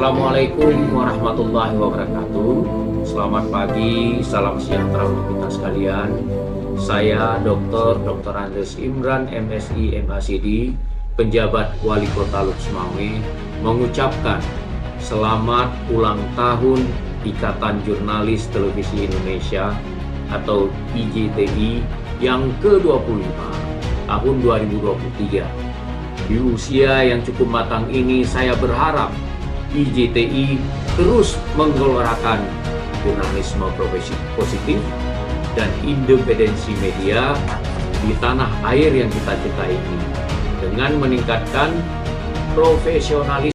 Assalamualaikum warahmatullahi wabarakatuh. Selamat pagi, salam sejahtera untuk kita sekalian. Saya Dr. Andes Imran, MSI, MACD, penjabat Wali Kota Luxmawe, mengucapkan selamat ulang tahun Ikatan Jurnalis Televisi Indonesia atau IJTI yang ke-25 tahun 2023. Di usia yang cukup matang ini, saya berharap IJTI terus menggelorakan jurnalisme profesi positif dan independensi media di tanah air yang kita cintai ini dengan meningkatkan profesionalisme